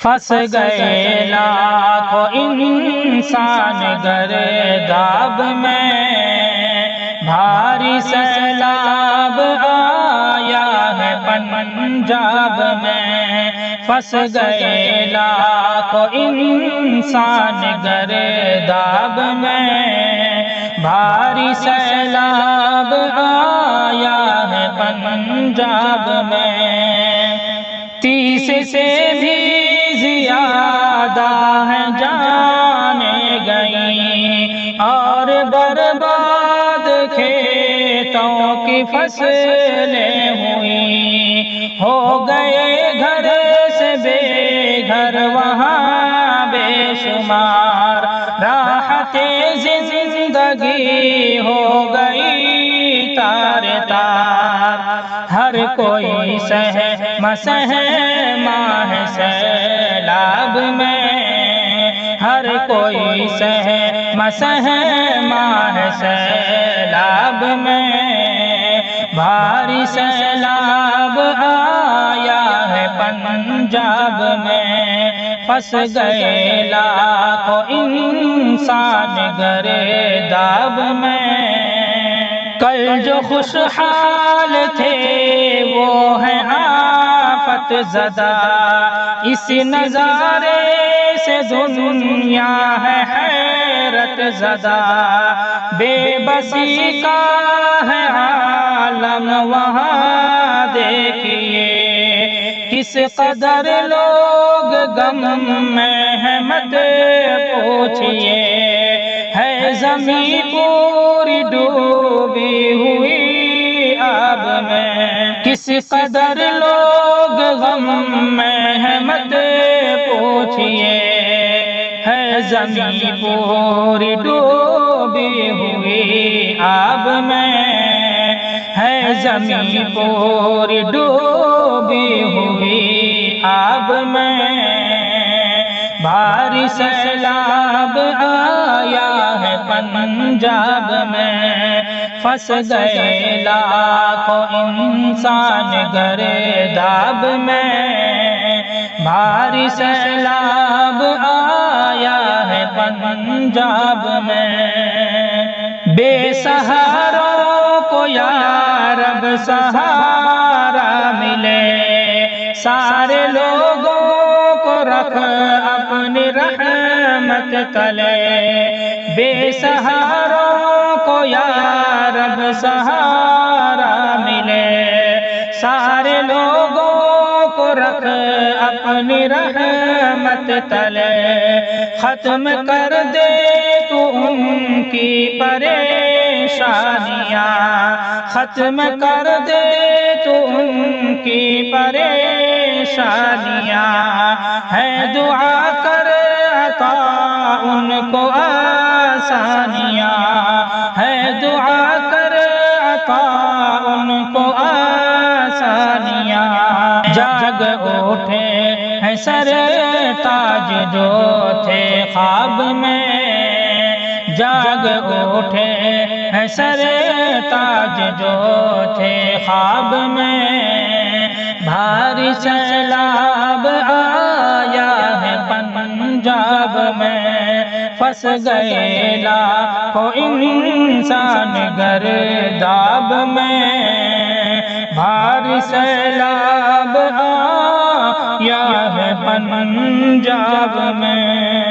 پھنس گئے لاکھوں انسان گرداب میں، بھاری سیلاب آیا ہے پنجاب میں، پھنس گئے لاکھوں انسان گرداب میں، بھاری سیلاب آیا ہے پنجاب میں، 30 سے بھی زیادہ ہیں جانیں گئیں اور برباد کھیتوں کی فصلیں ہوئیں، ہو گئے گھر سے بے گھر وہاں بے شمار، راحت زندگی ہو گئی تار تار، ہر کوئی سہما ہے سیلاب میں، ہر کوئی سہما ہے سیلاب میں، بھاری سیلاب آیا ہے پنجاب میں، پھنس گئے لاکھوں انسان گرداب میں، کل جو خوشحال تھے وہ ہیں آفت زدہ، اس نظارے سے دنیا ہے حیرت زدہ، بے بسی کا ہے عالم وہاں دیکھیے، کس قدر لوگ غم میں ہیں مت پوچھئے، ہے زمین پوری ڈوبی ہوئی آب میں، کس قدر لوگ غم میں ہیں مت پوچھئے، ہے زمین پوری ڈوبی ہوئی آب میں، ہے زمین پوری ڈوبی ہوئی آب میں، بھاری سیلاب آیا ہے پنجاب میں، پھنس گئے لاکھوں انسان گرداب میں، بھاری سیلاب آیا ہے پنجاب میں، بے سہاروں کو یا رب سہارا ملے، سارے لوگوں کو رکھ اپنی رحمت تلے، بے سہاروں کو یا رب سہارا ملے، سارے لوگوں کو رکھ اپنی رحمت تلے، ختم کر دے تو ان کی پریشانیاں، ختم کر دے تو ان کی پریشانیاں، ہے دعا کر عطا ان کو آسانیاں، ہے دعا کر عطا ان کو آسانیاں، جاگ اٹھے ہیں سر تاج جو تھے خواب میں، جاگ اٹھے ہیں سر تاج جو تھے خواب میں، بھاری سیلاب آیا ہے پنجاب میں، پھنس گئے لاکھوں انسان گرداب میں، بھاری سیلاب آیا ہے پنجاب میں۔